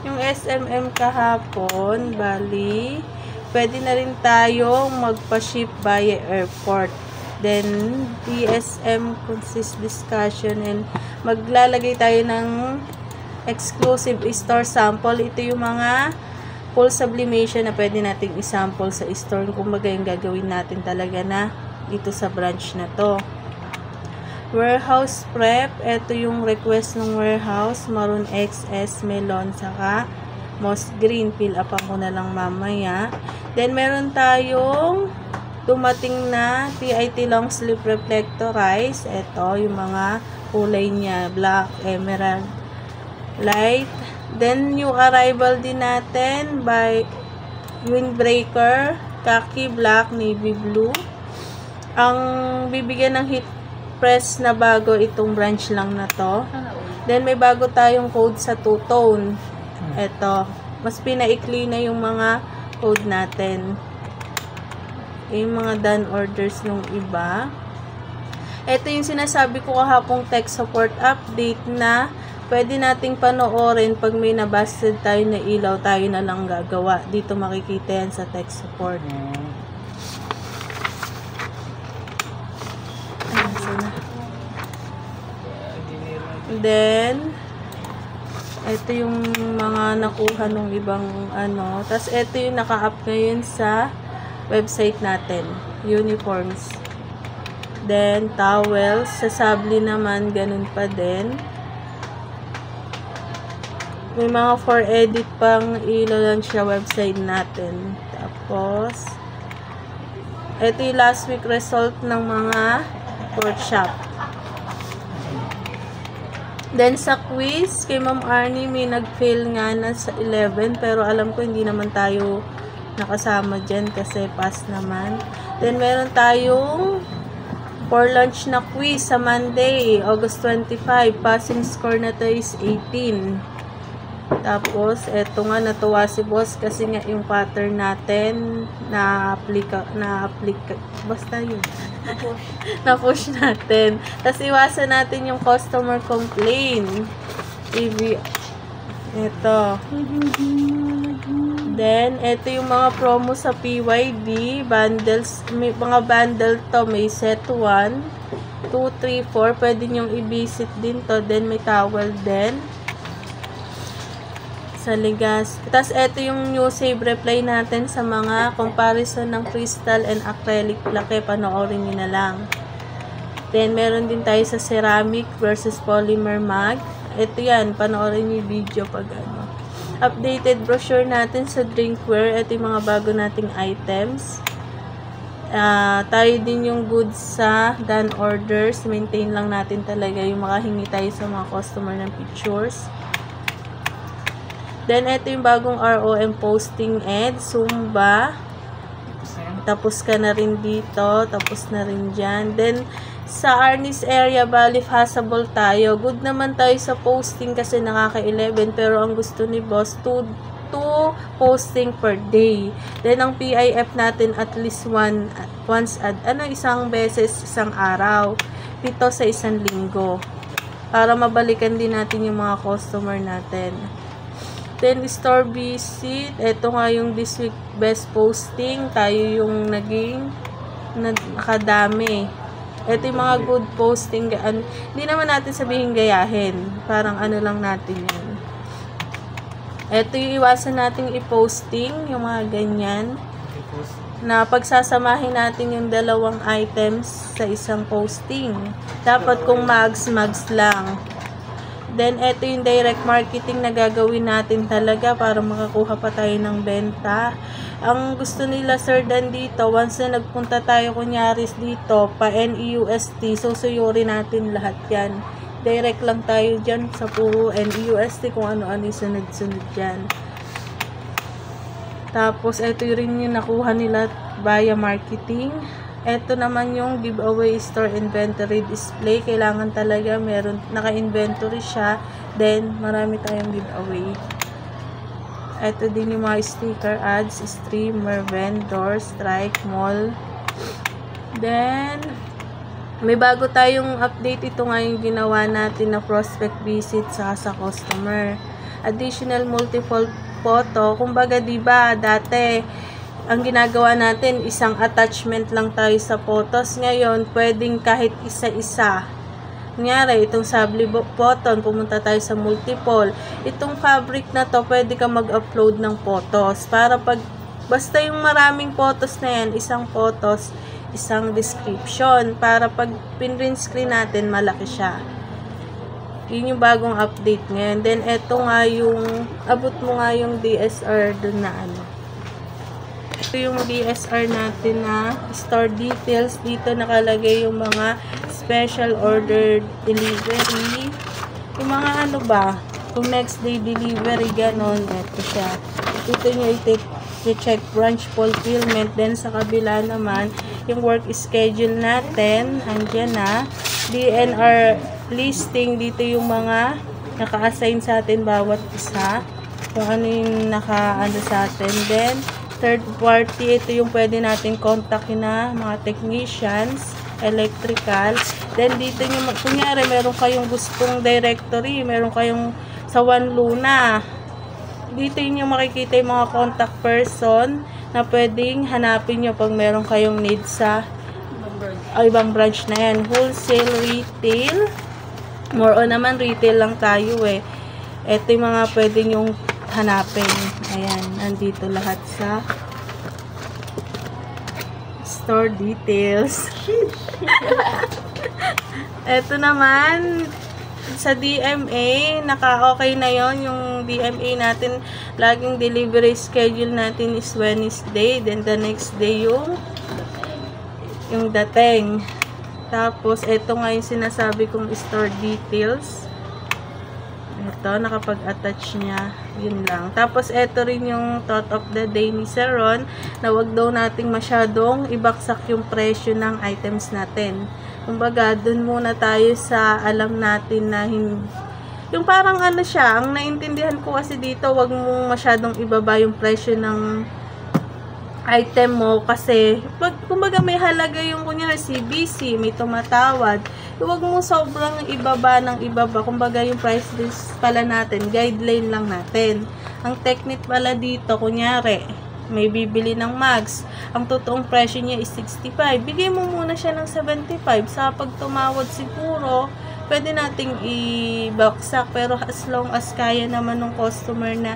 Yung SMM kahapon, bali, pwede na rin tayong magpa-ship via airport. Then, DSM consist discussion and maglalagay tayo ng exclusive store sample. Ito yung mga full sublimation na pwede nating isample sa store. Kumbaga yung gagawin natin talaga na dito sa branch na to. Warehouse prep, ito yung request ng warehouse, Maroon XS, Melon, saka Moss Green, fill up ko na lang mamaya. Then meron tayong dumating na TIT long sleeve reflectorize, ito yung mga kulay niya, black, emerald, light. Then new arrival din natin by windbreaker, khaki, black, navy blue. Ang bibigyan ng heat press na bago itong branch lang na to. Then may bago tayong code sa two-tone. Ito, mas pinaikli na yung mga code natin. Yung mga done orders nung iba. Ito yung sinasabi ko kahapong tech support update na pwede nating panoorin pag may nabasted tayo na ilaw, tayo na lang gagawa. Dito makikita yan sa tech support. Then, ito yung mga nakuha nung ibang ano. Tapos, ito yung naka-up ngayon sa website natin. Uniforms. Then, towels. Sa Sabli naman, ganun pa din. May mga for edit pang ilo-launch sa website natin. Tapos, ito yung last week result ng mga pork shop. Then, sa quiz, kay Ma'am Arnie, may nag-fail nga na sa 11. Pero alam ko, hindi naman tayo nakasama dyan kasi pass naman. Then, meron tayong for lunch na quiz sa Monday, August 25. Passing score na to is 18. Tapos, eto nga, natuwa si boss kasi nga yung pattern natin na-aplika, basta yun. Na-push natin. Tapos, iwasan natin yung customer complaint. Ito. Then, ito yung mga promo sa PYD. Bundles, may mga bundle to. May set 1, 2, 3, 4. Pwede nyong i-visit din to. Then, may towel din. Sa Ligas. Tapos, ito yung new save reply natin sa mga comparison ng crystal and acrylic laki. Panoorin nyo na lang. Then, meron din tayo sa ceramic versus polymer mug. Ito yan. Panoorin nyo yung video pag ano. Updated brochure natin sa drinkware. Ito yung mga bago nating items. Tayo din yung goods sa done orders. Maintain lang natin talaga yung makahingi tayo sa mga customer ng pictures. Then, ito yung bagong ROM posting ed, Zumba. Tapos ka na rin dito. Tapos na rin dyan. Then, sa Arnis area, bali, passable tayo. Good naman tayo sa posting kasi nakaka-11. Pero ang gusto ni boss, 2 posting per day. Then, ang PIF natin at least isang beses, isang araw. 7 sa isang linggo. Para mabalikan din natin yung mga customer natin. Then, store visit. Ito nga yung this week best posting. Tayo yung naging nakadami. Ito yung mga good posting. Hindi naman natin sabihin gayahin. Parang ano lang natin yun. Ito yung iwasan nating i-posting. Yung mga ganyan. Na pagsasamahin natin yung dalawang items sa isang posting. Dapat kung mags lang. Then, ito yung direct marketing na gagawin natin talaga para makakuha pa tayo ng benta. Ang gusto nila, Sir Dan, dito, once na nagpunta tayo, kunyari dito, pa NEUST, susuyurin natin lahat yan. Direct lang tayo dyan sa puro NEUST kung ano-ano yung sunod-sunod dyan. Tapos, ito rin yung nakuha nila via marketing. Ito naman yung giveaway store inventory display. Kailangan talaga meron, naka-inventory siya. Then, marami tayong giveaway. Ito din yung mga sticker ads, streamer, vendor, strike, mall. Then, may bago tayong update. Ito nga yung ginawa natin na prospect visit sa customer. additional multiple photo. Kumbaga, diba, dati, ang ginagawa natin, isang attachment lang tayo sa photos. Ngayon, pwedeng kahit isa-isa. Kunyari, itong Sabli button, pumunta tayo sa multiple. Itong fabric na to, pwede ka mag-upload ng photos. Para basta yung maraming photos na yan, isang photos, isang description. Para pag print screen natin, malaki siya. Yun yung bagong update ngayon. Then, eto nga yung, abot mo nga yung DSR dun na ano. Ito yung DSR natin na store details. Dito nakalagay yung mga special order delivery. Yung mga ano ba, kung next day delivery, ganon. Ito siya. Dito nyo i-check branch fulfillment. Then sa kabila naman, yung work schedule natin. Andyan na. DNR listing. Dito yung mga naka-assign sa atin bawat isa. Kung ano yung naka-ano sa atin. Then, third party, ito yung pwede natin kontakin na mga technicians, electrical. Then, dito nyo, kunyari, meron kayong gustong directory, meron kayong sa One Luna. Dito yung makikita yung mga contact person na pwedeng hanapin nyo pag meron kayong need sa ibang branch na yan. Wholesale, retail. More on naman, retail lang tayo eh. Ito yung mga pwedeng yung hanapin. Ayan, nandito lahat sa store details. Ito naman, sa DMA, naka-okay na yon yung DMA natin. Laging delivery schedule natin is Wednesday. Then, the next day yung dating. Tapos, ito nga yung sinasabi kong store details. Ito, nakapag-attach niya. Yun lang. Tapos, ito rin yung thought of the day ni Sir Ron na wag daw nating masyadong ibaksak yung presyo ng items natin. Kumbaga, dun muna tayo sa alam natin na yung parang ano siya, ang naintindihan ko kasi dito, wag mo masyadong ibaba yung presyo ng item mo kasi kumbaga may halaga yung kunyari CBC, may tumatawad. Huwag mo sobrang ibaba ng ibaba. Kumbaga yung price list pala natin, guideline lang natin. Ang technique pala dito, kunyari, may bibili ng mags. Ang totoong presyo niya is 65. Bigay mo muna siya ng 75. Sa pag tumawad siguro, pwede nating i-baksak. Pero as long as kaya naman ng customer na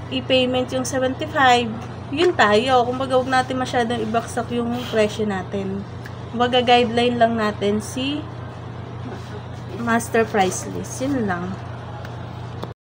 i-payment yung 75, yun tayo. Kumbaga, huwag natin masyadong ibaksak yung presyo natin. Kumbaga, guideline lang natin si master price list. Yun lang.